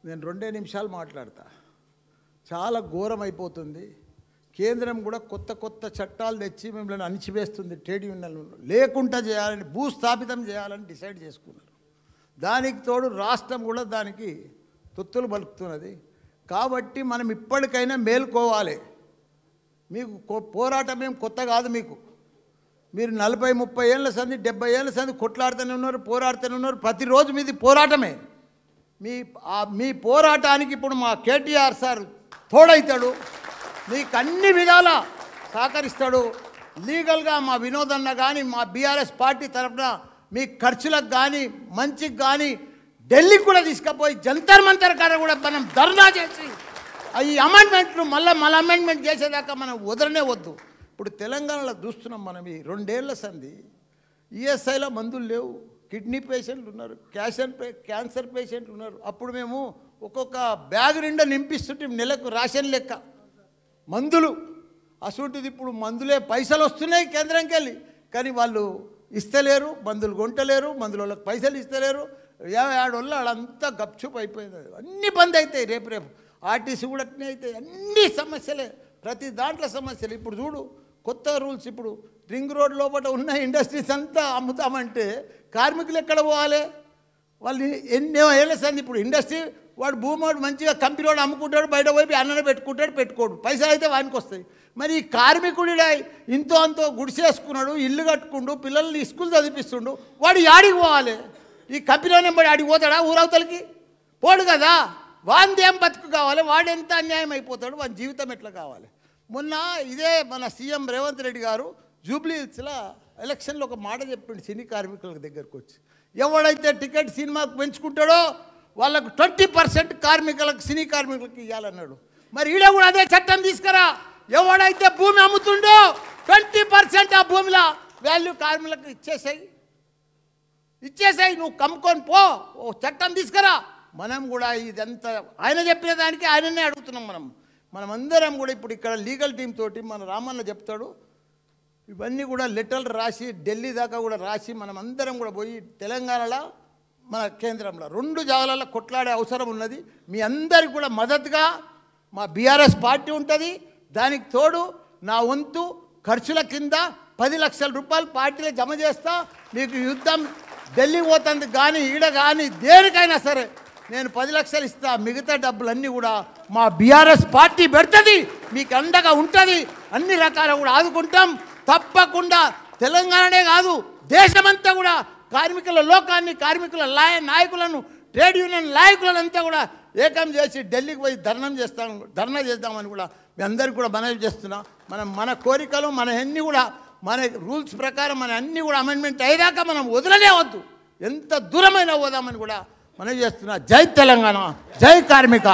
నేను 2 నిమిషాలు మాట్లాడతా. చాలా ఘోరం అయిపోతుంది. కేంద్రం కూడా కొత్త చట్టాలు తెచ్చి మిమ్మల్ని అణిచివేస్తుంది. ట్రేడ్ యూనియన్లు లేకుండా చేయాలని, భూస్థాపితం చేయాలని డిసైడ్ చేసుకున్నారు. దానికి తోడు రాష్ట్రం కూడా దానికి తొత్తులు పలుకుతున్నది. కాబట్టి మనం ఇప్పటికైనా మేల్కోవాలి. మీకు పోరాటం ఏం కొత్త కాదు. మీరు 40-30 ఏళ్ళ సంది 70 ఏళ్ళ సంది కొట్లాడుతూనే ఉన్నారు, పోరాడుతూనే ఉన్నారు. ప్రతిరోజు మీది పోరాటమే. మీ పోరాటానికి ఇప్పుడు మా కేటీఆర్ సార్ తోడైతాడు, మీకు అన్ని విధాలా సహకరిస్తాడు. లీగల్గా మా వినోదన్న కానీ మా బీఆర్ఎస్ పార్టీ తరఫున మీ ఖర్చులకు కానీ మంచికి కానీ ఢిల్లీకి కూడా తీసుకుపోయి జంతర్ మంతర్ కాడ కూడా మనం ధర్నా చేసి ఈ అమెండ్మెంట్లు మళ్ళీ అమెండ్మెంట్ చేసేదాకా మనం వదలనే వద్దు. ఇప్పుడు తెలంగాణలో చూస్తున్నాం మనం ఈ 2 ఏళ్ల సంది ఈఎస్ఐలో మందులు లేవు, కిడ్నీ పేషెంట్లు ఉన్నారు, క్యాన్సర్ పేషెంట్లు ఉన్నారు. అప్పుడు మేము ఒక్కొక్క బ్యాగ్ నిండా నింపిస్తుంటే నెలకు రేషన్ లెక్క మందులు. అసూటిది ఇప్పుడు మందులే పైసలు వస్తున్నాయి కేంద్రంకి వెళ్ళి, కానీ వాళ్ళు ఇస్తలేరు, మందులు కొంటలేరు, మందుల వాళ్ళకి పైసలు ఇస్తలేరు. 7 వల్ల వాళ్ళంతా గప్చుప్ అయిపోయింది. అన్నీ బంద్ అవుతాయి రేపు. ఆర్టీసీ కూడా అట్నే అవుతాయి. అన్ని సమస్యలే, ప్రతి దాంట్లో సమస్యలు. ఇప్పుడు చూడు కొత్త రూల్స్. ఇప్పుడు రింగ్ రోడ్ లోపల ఉన్న ఇండస్ట్రీస్ అంతా అమ్ముతామంటే కార్మికులు ఎక్కడ పోవాలి? వాళ్ళు ఎన్నో ఏళ్ళ సంది ఇప్పుడు ఇండస్ట్రీ వాడు భూమోడు మంచిగా కంపెనీ వాడు అమ్ముకుంటాడు, బయట పోయి అన్ననే పెట్టుకోడు, పైసలు అయితే వానికి వస్తాయి. మరి ఈ కార్మికుడి ఇంతో అంతో గుడిసేసుకున్నాడు, ఇల్లు కట్టుకుండు, పిల్లల్ని స్కూల్ చదివిస్తుండు, వాడు యాడికి పోవాలి? ఈ కంపెనీలోనే పడి ఆడికి పోతాడా? ఊరవతలకి పోడు కదా. వాంది ఏం బతుకు కావాలి? వాడు ఎంత అన్యాయం అయిపోతాడు? వాని జీవితం ఎట్లా కావాలి? మొన్న ఇదే మన సీఎం రేవంత్ రెడ్డి గారు జూబ్లీ హిల్స్లో ఎలక్షన్లో ఒక మాట చెప్పిండు సినీ కార్మికుల దగ్గరకు వచ్చి, ఎవడైతే టికెట్ సినిమాకు పెంచుకుంటాడో వాళ్ళకు 20% కార్మికులకు, సినీ కార్మికులకు ఇవ్వాలన్నాడు. మరి ఈడ కూడా అదే చట్టం తీసుకురా. ఎవడైతే భూమి అమ్ముతుండో 20% ఆ భూమిలో వాల్యూ కార్మికులకు ఇచ్చేసాయి. నువ్వు కమ్ముకొని పో, ఓ చట్టం తీసుకురా. మనం కూడా ఇదంతా ఆయన చెప్పిన దానికి ఆయననే అడుగుతున్నాం. మనమందరం కూడా ఇప్పుడు ఇక్కడ లీగల్ టీం తోటి మన రామన్న చెప్తాడు, ఇవన్నీ కూడా లెటర్లు రాసి ఢిల్లీ దాకా కూడా రాసి మనమందరం కూడా పోయి తెలంగాణలో మన కేంద్రంలో 2 జాగాలలో కొట్లాడే అవసరం ఉన్నది. మీ అందరికి కూడా మద్దతుగా మా బీఆర్ఎస్ పార్టీ ఉంటుంది. దానికి తోడు నా వంతు ఖర్చుల కింద 10 లక్షల రూపాయలు పార్టీలో జమ చేస్తా. మీకు యుద్ధం ఢిల్లీ పోతుంది కానీ ఈడ కానీ దేనికైనా సరే నేను 10 లక్షలు ఇస్తా. మిగతా డబ్బులన్నీ కూడా మా బీఆర్ఎస్ పార్టీ పెడుతుంది, మీకు అండగా ఉంటుంది. అన్ని రకాల కూడా ఆదుకుంటాం. తప్పకుండా తెలంగాణనే కాదు దేశమంతా కూడా కార్మికుల లోకాన్ని, కార్మికుల నాయకులను, ట్రేడ్ యూనియన్ నాయకులనంతా కూడా ఏకం చేసి ఢిల్లీకి పోయి ధర్నా చేద్దామని కూడా మీ అందరికీ కూడా మనవి చేస్తున్నా. మన కోరికలు మన అన్నీ కూడా మన రూల్స్ ప్రకారం మన అన్నీ కూడా అమెండ్మెంట్ అయ్యాక మనం వదలనే వద్దు. ఎంత దూరమైనా పోదామని కూడా మనవి చేస్తున్నా. జై తెలంగాణ, జై కార్మిక.